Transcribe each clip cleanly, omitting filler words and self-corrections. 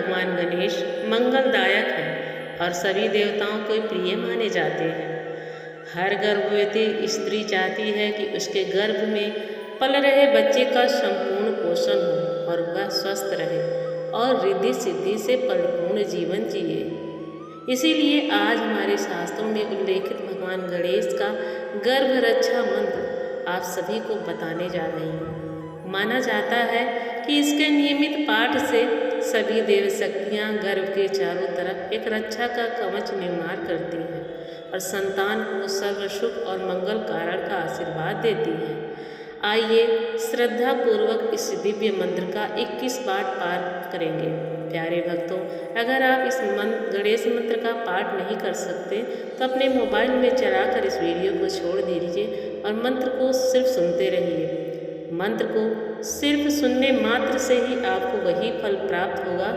भगवान गणेश मंगलदायक हैं और सभी देवताओं को प्रिय माने जाते हैं। हर गर्भवती स्त्री चाहती है कि उसके गर्भ में पल रहे बच्चे का संपूर्ण पोषण हो और वह स्वस्थ रहे और रिद्धि सिद्धि से परिपूर्ण जीवन जिए। इसीलिए आज हमारे शास्त्रों में उल्लेखित भगवान गणेश का गर्भ रक्षा मंत्र आप सभी को बताने जा रही हूँ। माना जाता है कि इसके नियमित पाठ से सभी देव शक्तियाँ गर्भ के चारों तरफ एक रक्षा का कवच निर्माण करती हैं और संतान को सर्व सुख और मंगल कारण का आशीर्वाद देती हैं। आइए श्रद्धा पूर्वक इस दिव्य मंत्र का 21 बार पाठ करेंगे। प्यारे भक्तों, अगर आप इस गणेश मंत्र का पाठ नहीं कर सकते तो अपने मोबाइल में चलाकर इस वीडियो को छोड़ दीजिए और मंत्र को सिर्फ सुनते रहिए। मंत्र को सिर्फ सुनने मात्र से ही आपको वही फल प्राप्त होगा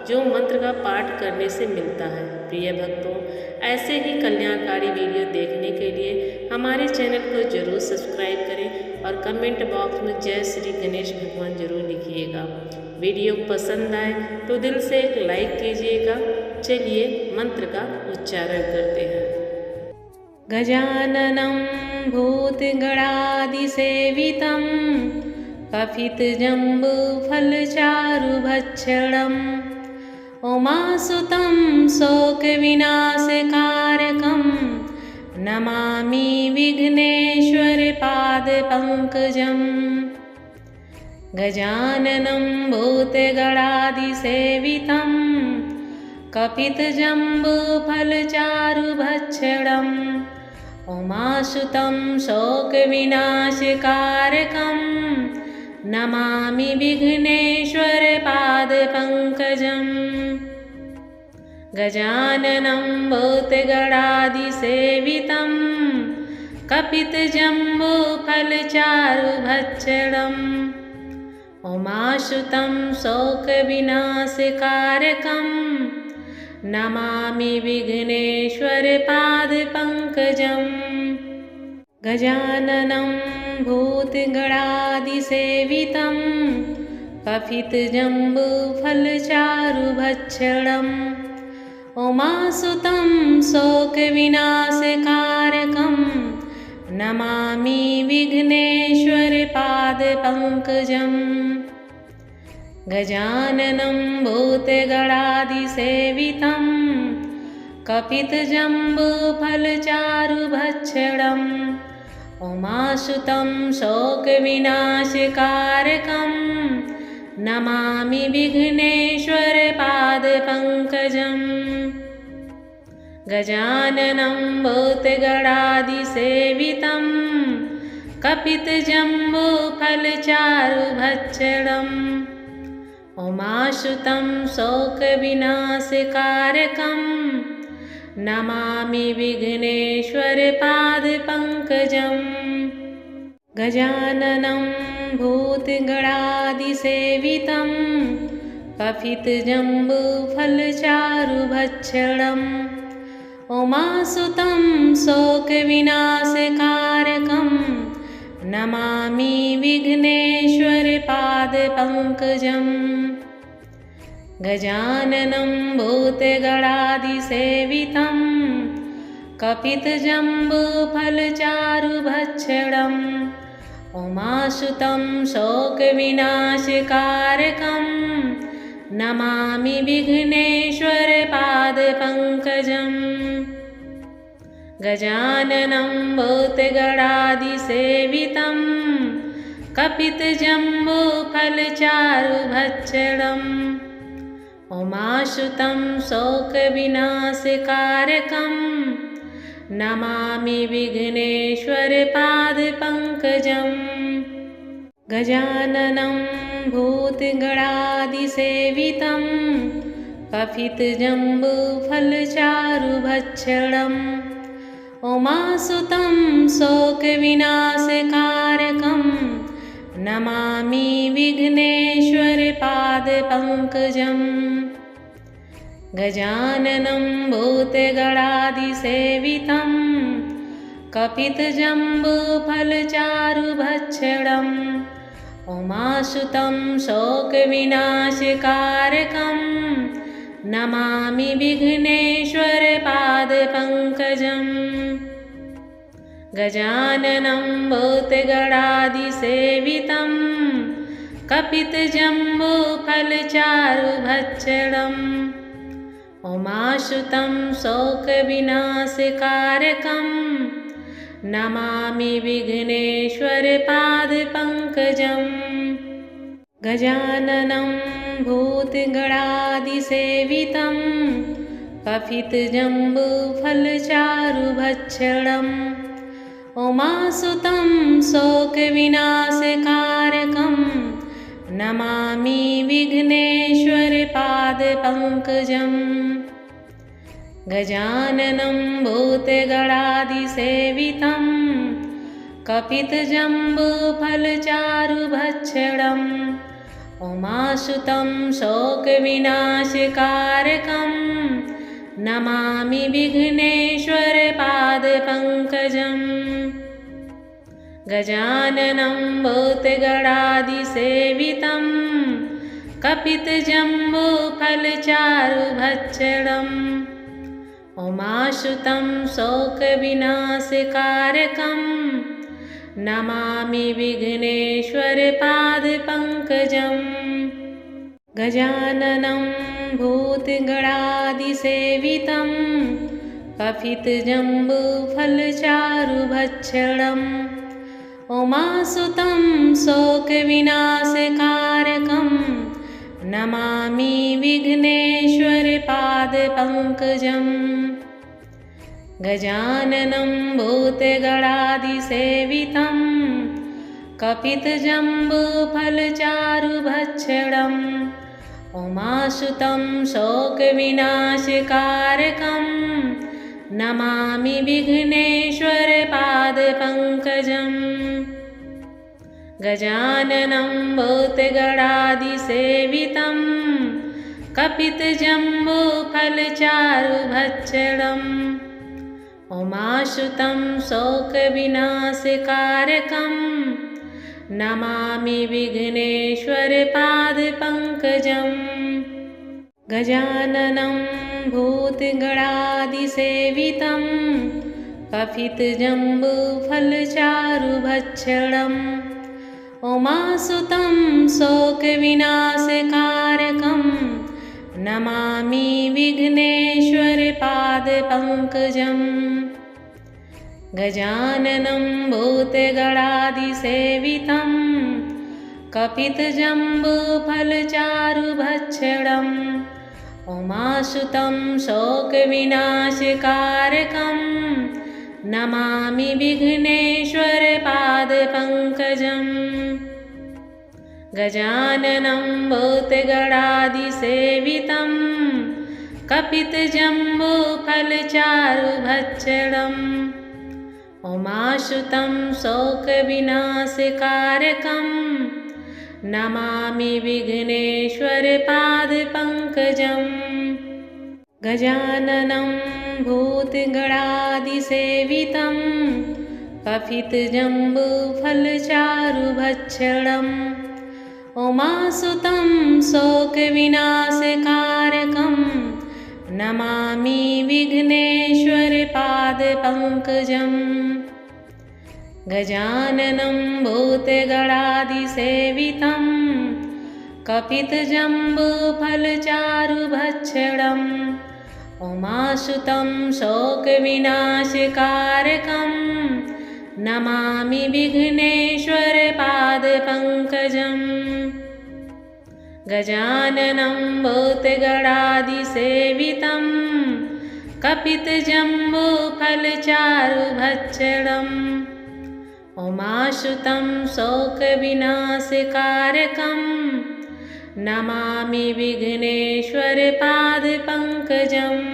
जो मंत्र का पाठ करने से मिलता है। प्रिय भक्तों, ऐसे ही कल्याणकारी वीडियो देखने के लिए हमारे चैनल को जरूर सब्सक्राइब करें और कमेंट बॉक्स में जय श्री गणेश भगवान जरूर लिखिएगा। वीडियो पसंद आए तो दिल से एक लाइक कीजिएगा। चलिए मंत्र का उच्चारण करते हैं। गजाननं भूतगणादिसेवितं कपितजम्बूफलचारुभक्षणम् उमासुतं शोकविनाशकारकं नमामि विघ्नेश्वरपादपङ्कजम्। गजाननं भूतगणादिसेवितं कपितजम्बूफलचारुभक्षणम् उमासुतं शोकविनाशकारकं नमामि विघ्नेश्वरपादपङ्कजम्। गजाननं भूतगणादिसेवितं कपितजम्बूफलचारुभक्षणम् उमासुतं शोकविनाशकारकं नमामि विघ्नेश्वरपादपङ्कजम्। गजाननं भूतगणादिसेवितं कपितजम्बूफलचारुभक्षणम् उमासुतं शोकविनाशकारकं नमामि विघ्नेश्वरपादपङ्कजम्। गजाननं भूतगणादिसेवितं कपितजम्बूफलचारुभक्षणम् उमासुतं शोकविनाशकारकं नमामि विघ्नेश्वरपादपङ्कजम्। गजाननं भूतगणादिसेवितं कपितजम्बूफलचारुभक्षणम् उमासुतं शोकविनाशकारकं नमामि विघ्नेश्वरपादपङ्कजम्। गजाननं भूतगणादिसेवितं कपितजम्बूफलचारुभक्षणम् उमासुतं शोकविनाशकारकं नमामि विघ्नेश्वरपादपङ्कजम्। गजाननं भूतगणादिसेवितं कपितजम्बूफलचारुभक्षणम् उमासुतं शोकविनाशकारकं नमामि विघ्नेश्वरपादपङ्कजम्। गजाननं भूतगणादिसेवितं कपितजम्बूफलचारुभक्षणम् उमासुतं शोकविनाशकारकं नमामि विघ्नेश्वरपादपङ्कजम्। गजाननं भूतगणादिसेवितं कपितजम्बूफलचारुभक्षणम् उमासुतं शोकविनाशकारकं नमामि विघ्नेश्वरपादपङ्कजम्। गजाननं भूतगणादिसेवितं कपितजम्बूफलचारुभक्षणम् उमासुतं शोकविनाशकारकं नमामि विघ्नेश्वरपादपङ्कजम् गजाननं भूतगणादिसेवितं कपितजम्बूफलचारुभक्षणम् उमासुतं शोकविनाशकारकं नमामि विघ्नेश्वरपादपङ्कजम् गजाननं भूतगणादिसेवितं कपितजम्बूफलचारुभक्षणम् उमासुतं शोकविनाशकारकं नमामि विघ्नेश्वरपादपङ्कजम् गजाननं भूतगणादिसेवितं कपितजम्बूफलचारुभक्षणम् उमासुतं शोकविनाशकारकं नमामि विघ्नेश्वरपादपङ्कजम् गजाननं भूतगणादिसेवितं कपितजम्बूफलचारुभक्षणम् उमासुतं शोकविनाशकारकं नमामि विघ्नेश्वरपादपङ्कजम् गजाननं भूतगणादिसेवितं कपितजम्बूफलचारुभक्षणम् उमासुतं शोकविनाशकारकं नमामि विघ्नेश्वरपादपङ्कजम् गजाननं भूतगणादिसेवितं कपितजम्बूफलचारुभक्षणम् उमासुतं शोकविनाशकारकं नमामि विघ्नेश्वरपादपङ्कजम् गजाननं भूतगणादिसेवितं कपितजम्बूफलचारुभक्षणम् उमासुतं शोकविनाशकारकं नमामि विघ्नेश्वरपादपङ्कजम् गजाननं भूतगणादिसेवितं कपितजम्बूफलचारुभक्षणम् उमासुतं शोकविनाशकारकं नमामि विघ्नेश्वरपादपङ्कजम् गजाननं भूतगणादिसेवितं कपितजम्बूफलचारुभक्षणम् उमासुतं शोकविनाशकारकं नमामि विघ्नेश्वरपादपङ्कजम् गजाननं भूतगणादिसेवितं कपितजम्बूफलचारुभक्षणम् उमासुतं शोकविनाशकारकं नमामि विघ्नेश्वरपादपङ्कजम् गजाननं भूतगणादिसेवितं कपितजम्बूफलचारुभक्षणम् उमासुतं शोकविनाशकारकं नमामि विघ्नेश्वरपादपङ्कजम् गजाननं भूतगणादिसेवितं कपितजम्बूफलचारुभक्षणम् उमासुतं शोकविनाशकारकं नमामि विघ्नेश्वरपादपङ्कजम् गजाननं भूतगणादिसेवितं कपितजम्बूफलचारुभक्षणम् उमासुतं शोकविनाशकारकं नमामि विघ्नेश्वरपादपङ्कजम्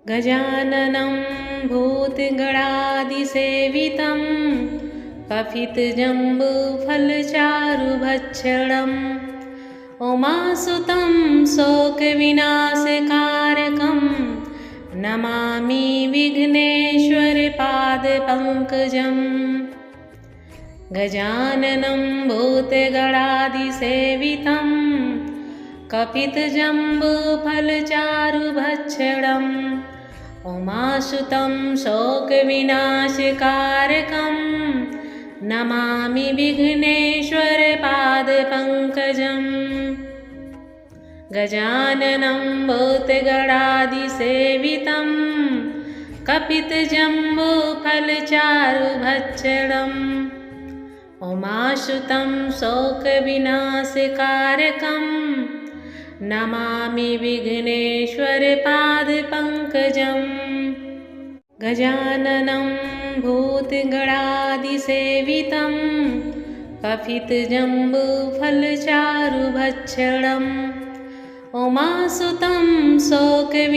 गजाननं भूतगणादिसेवितं कपितजम्बूफलचारुभक्षणम् उमासुतं शोकविनाशकारकं नमामि विघ्नेश्वरपादपङ्कजम् गजाननं भूतगणादिसेवितं कपितजम्बूफलचारुभक्षणम् उमासुतं शोकविनाशकारकं नमामि विघ्नेश्वरपादपङ्कजम् गजाननं भूतगणादिसेवितं कपितजम्बूफलचारुभक्षणम् उमासुतं शोकविनाशकारकं नमामि विघ्नेश्वरपादपङ्कजम् गजाननं भूतगणादिसेवितं कपितजम्बूफलचारुभक्षणम् उमासुतं शोकविनाशकारकं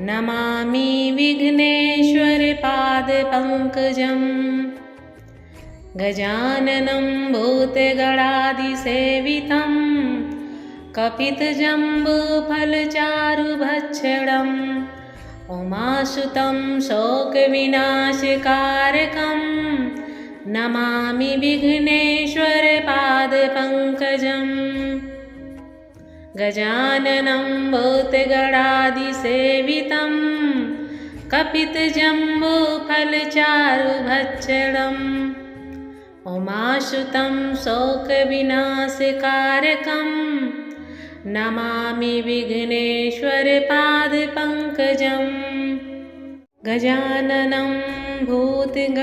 नमामि विघ्नेश्वरपादपङ्कजम् गजाननं भूतगणादिसेवितं कपितजम्बूफलचारुभक्षणम् उमासुतं शोकविनाशकारकं नमामि विघ्नेश्वरपादपङ्कजम् गजाननं भूतगणादिसेवितं कपितजम्बूफलचारुभक्षणम् उमासुतं शोकविनाशकारकं नमामि विघ्नेश्वरपादपङ्कजम् गजाननं भूतगणादिसेवितं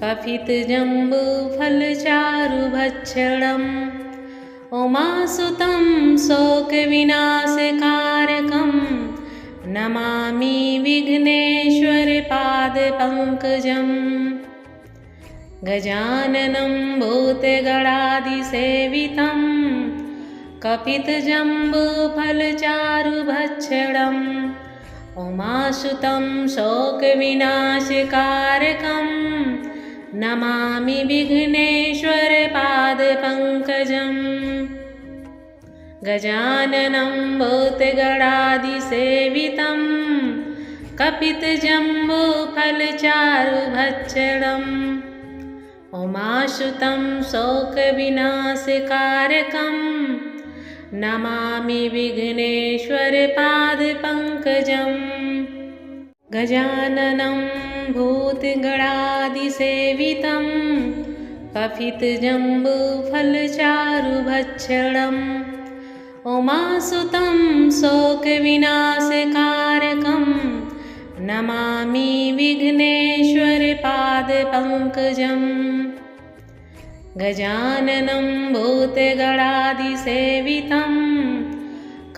कपितजम्बूफलचारुभक्षणम् उमासुतं शोकविनाशकारकं नमामि विघ्नेश्वरपादपङ्कजम् गजाननं भूतगणादिसेवितं कपितजम्बूफलचारुभक्षणम् उमासुतं शोकविनाशकारकं नमामि विघ्नेश्वरपादपङ्कजम् गजाननं भूतगणादिसेवितं कपितजम्बूफलचारुभक्षणम् उमासुतं शोकविनाशकारकं नमामि विघ्नेश्वरपादपङ्कजम् गजाननं भूतगणादिसेवितं कपितजम्बूफलचारुभक्षणम् उमासुतं शोकविनाशकारकं नमामि विघ्नेश्वरपादपङ्कजम् गजाननं भूतगणादिसेवितं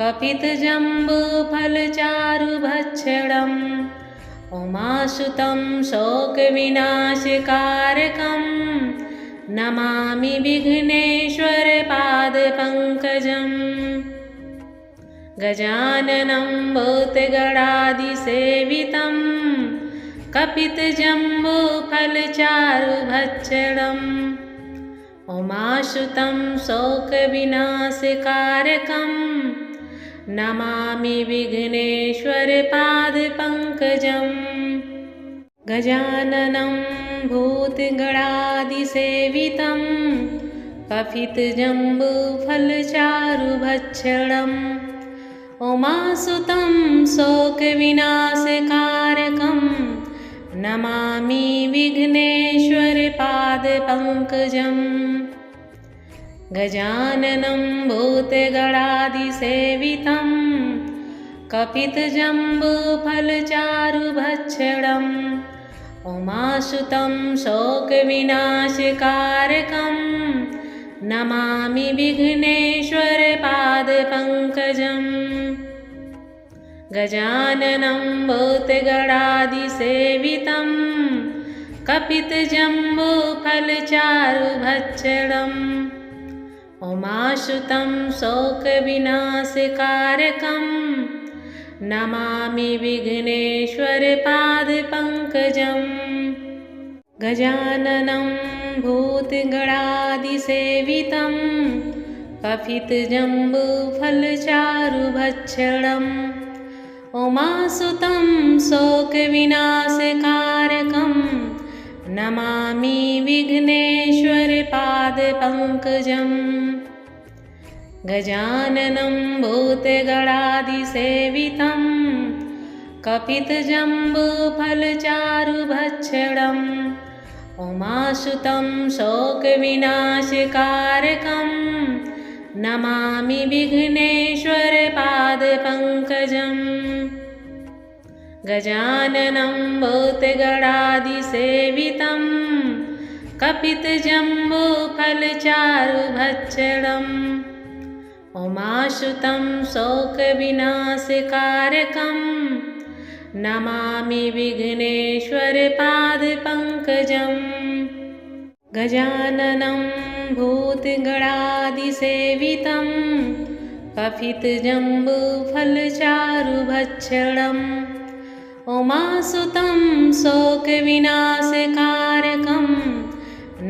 कपितजम्बूफलचारुभक्षणम् उमासुतं शोकविनाशकारकं नमामि विघ्नेश्वरपादपङ्कजम् गजाननं भूतगणादिसेवितं कपितजम्बूफलचारुभक्षणम् उमासुतं शोकविनाशकारकं नमामि विघ्नेश्वरपादपङ्कजम् गजाननं भूतगणादिसेवितं कपितजम्बूफलचारुभक्षणम् उमासुतं शोकविनाशकारकं नमामि विघ्नेश्वरपादपङ्कजम् गजाननं भूतगणादिसेवितं कपितजम्बूफलचारुभक्षणम् उमासुतं शोकविनाशकारकं नमामि विघ्नेश्वरपादपङ्कजम् गजाननं भूतगणादिसेवितं कपितजम्बूफलचारुभक्षणम् उमासुतं शोकविनाशकारकं नमामि विघ्नेश्वरपादपङ्कजम् गजाननं भूतगणादिसेवितं कपितजम्बूफलचारुभक्षणम् उमासुतं शोकविनाशकारकं नमामि विघ्नेश्वरपादपङ्कजम् गजाननं भूतगणादिसेवितं कपितजम्बूफलचारुभक्षणम् उमासुतं शोकविनाशकारकं नमामि विघ्नेश्वरपादपङ्कजम् गजाननं भूतगणादिसेवितं कपितजम्बूफलचारुभक्षणम् उमासुतं शोकविनाशकारकं नमामि विघ्नेश्वरपादपङ्कजम् गजाननं भूतगणादिसेवितं कपितजम्बूफलचारुभक्षणम् उमासुतं शोकविनाशकारकं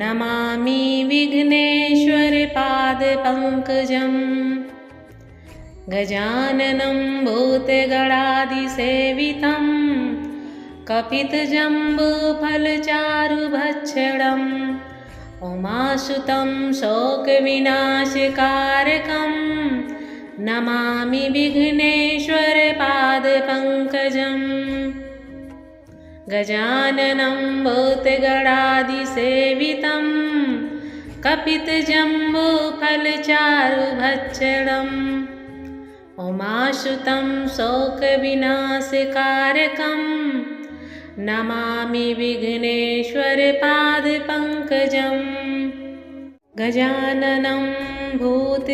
नमामि विघ्नेश्वरपादपङ्कजम् गजाननं भूतगणादिसेवितं कपितजम्बूफलचारुभक्षणम् उमासुतं शोकविनाशकारकं नमामि विघ्नेश्वरपादपङ्कजम् गजाननं भूतगणादिसेवितं कपितजम्बूफलचारुभक्षणम् उमासुतं शोकविनाशकारकं नमामि विघ्नेश्वरपादपङ्कजम् गजाननं भूतगणादिसेवितं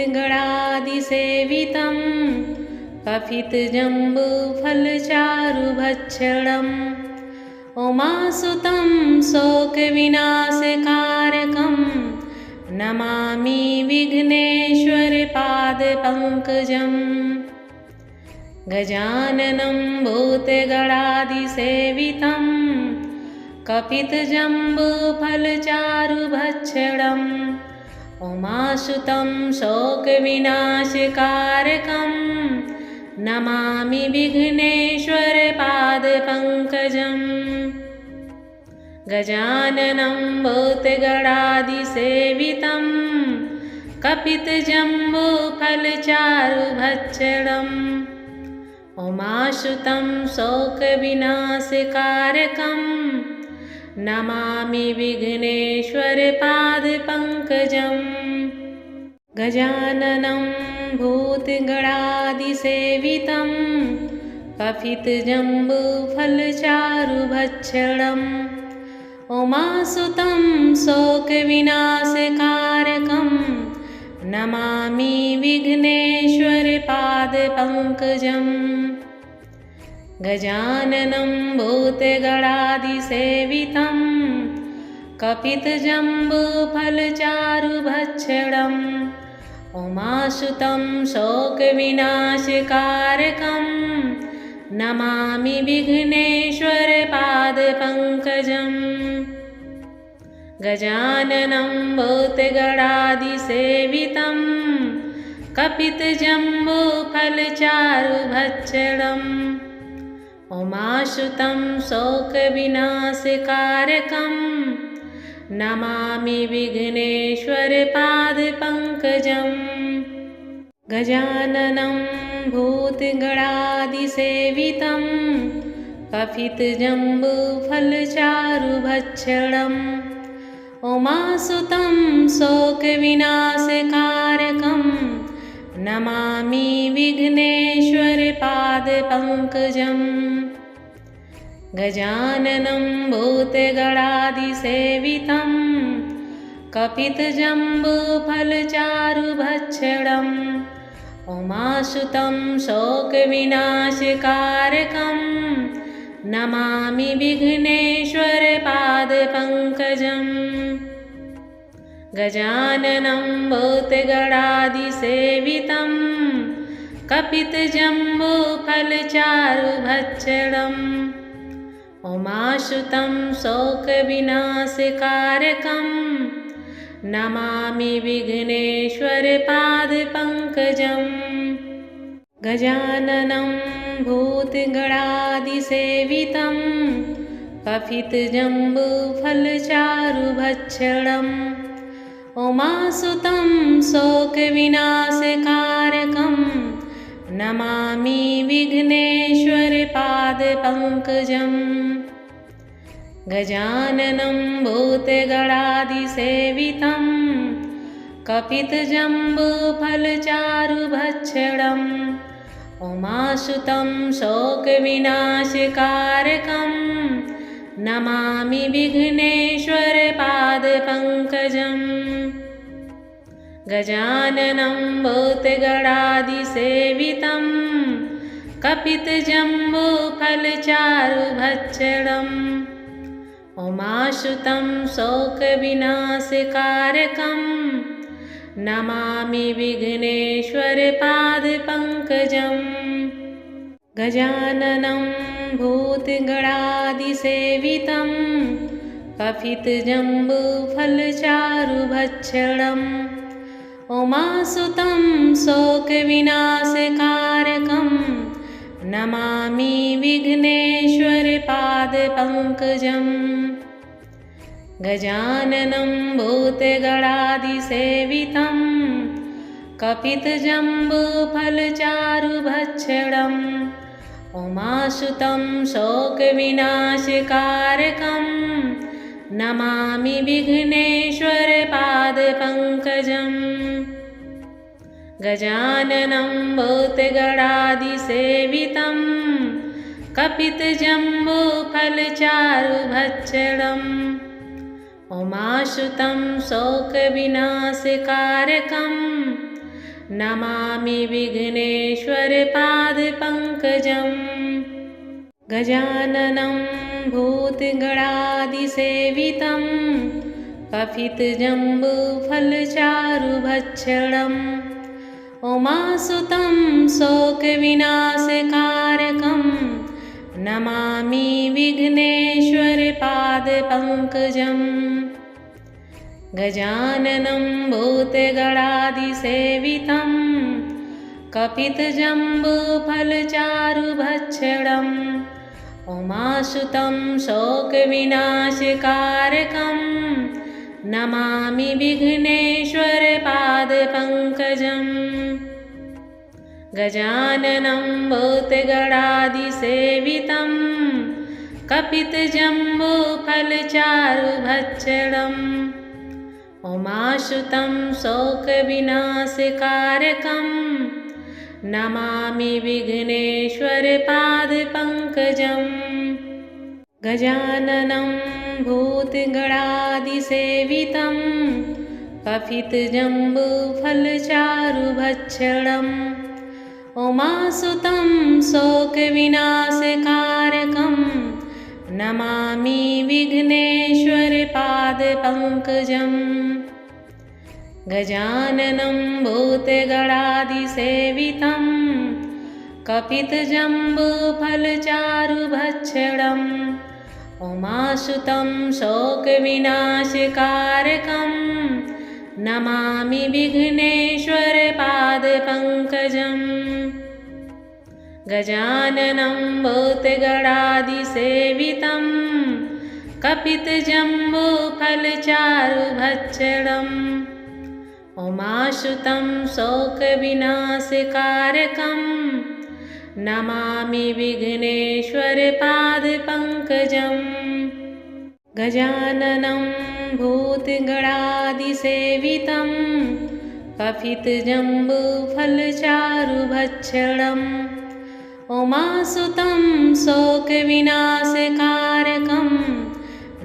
कपितजम्बूफलचारुभक्षणम् उमासुतं शोकविनाशकारकं नमामि विघ्नेश्वरपादपङ्कजम् गजाननं भूतगणादिसेवितं कपितजम्बूफलचारुभक्षणम् उमासुतं शोकविनाशकारकं नमामि विघ्नेश्वरपादपङ्कजम् गजाननं भूतगणादिसेवितं कपितजम्बूफलचारुभक्षणम् उमासुतं शोकविनाशकारकं नमामि विघ्नेश्वरपादपङ्कजम् गजाननं भूतगणादिसेवितं कपितजम्बूफलचारुभक्षणम् उमासुतं शोकविनाशकारकं नमामि विघ्नेश्वरपादपङ्कजम् गजाननं भूतगणादिसेवितं कपितजम्बूफलचारुभक्षणम् उमासुतं शोकविनाशकारकं नमामि विघ्नेश्वरपादपङ्कजम् गजाननं भूतगणादिसेवितं कपितजम्बूफलचारुभक्षणम् उमासुतं शोकविनाशकारकं नमामि विघ्नेश्वरपादपङ्कजम् गजाननं भूतगणादिसेवितं कपितजम्बूफलचारुभक्षणम् उमासुतं शोकविनाशकारकं नमामि विघ्नेश्वरपादपङ्कजम् गजाननं भूतगणादिसेवितं कपितजम्बूफलचारुभक्षणम् उमासुतं शोकविनाशकारकं नमामि विघ्नेश्वरपादपङ्कजम् गजाननं भूतगणादिसेवितं कपितजम्बूफलचारुभक्षणम् उमासुतं शोकविनाशकारकं नमामि विघ्नेश्वरपादपङ्कजम् गजाननं भूतगणादिसेवितं कपितजम्बूफलचारुभक्षणम् उमासुतं शोकविनाशकारकं नमामि विघ्नेश्वरपादपङ्कजम् गजाननं भूतगणादिसेवितं कपितजम्बूफलचारुभक्षणम् उमासुतं शोकविनाशकारकं नमामि विघ्नेश्वरपादपङ्कजम् गजाननं भूतगणादिसेवितं कपितजम्बूफलचारुभक्षणम् उमासुतं शोकविनाशकारकं नमामि विघ्नेश्वरपादपङ्कजम् गजाननं भूतगणादिसेवितं कपितजम्बूफलचारुभक्षणम् उमासुतं शोकविनाशकारकं नमामि विघ्नेश्वरपादपङ्कजम् गजाननं भूतगणादिसेवितं कपितजम्बूफलचारुभक्षणम् उमासुतं शोकविनाशकारकं नमामि विघ्नेश्वरपादपङ्कजम् गजाननं भूतगणादिसेवितं कपितजम्बूफलचारुभक्षणम् उमासुतं शोकविनाशकारकं नमामि विघ्नेश्वरपादपङ्कजम् गजाननं भूतगणादिसेवितं कपितजम्बूफलचारुभक्षणम् उमासुतं शोकविनाशकारकं नमामि विघ्नेश्वरपादपङ्कजम् गजाननं भूतगणादिसेवितं कपितजम्बूफलचारुभक्षणम् उमासुतं शोकविनाशकारकं नमामि विघ्नेश्वरपादपङ्कजम् गजाननं भूतगणादिसेवितं कपितजम्बूफलचारुभक्षणम् उमासुतं शोकविनाशकारकं नमामि विघ्नेश्वरपादपङ्कजम् गजाननं भूतगणादिसेवितं कपितजम्बूफलचारुभक्षणम् उमासुतं शोकविनाशकारकं नमामि विघ्नेश्वरपादपङ्कजम् गजाननं भूतगणादिसेवितं कपितजम्बूफलचारुभक्षणम् उमासुतं शोकविनाशकारकं नमामि विघ्नेश्वरपादपङ्कजम् गजाननं भूतगणादिसेवितं कपितजम्बूफलचारुभक्षणम् उमासुतं शोकविनाशकारकं नमामि विघ्नेश्वरपादपङ्कजम् गजाननं भूतगणादिसेवितं कपितजम्बूफलचारुभक्षणम् उमासुतं शोकविनाशकारकं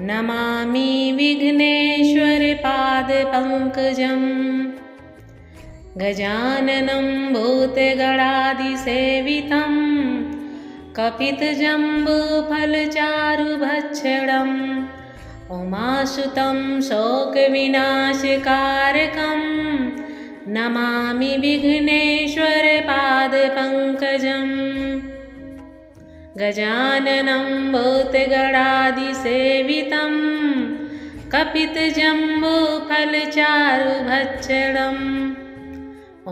नमामि विघ्नेश्वरपादपङ्कजम् गजाननं भूतगणादिसेवितं कपितजम्बूफलचारुभक्षणम् उमासुतं शोकविनाशकारकं नमामि विघ्नेश्वरपादपङ्कजम् गजाननं भूतगणादिसेवितं कपितजम्बूफलचारुभक्षणम्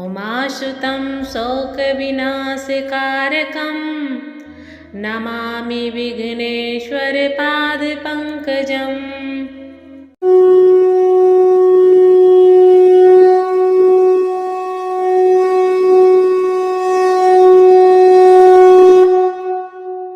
उमासुतं शोकविनाशकारकं नमामि विघ्नेश्वरपादपङ्कजम्।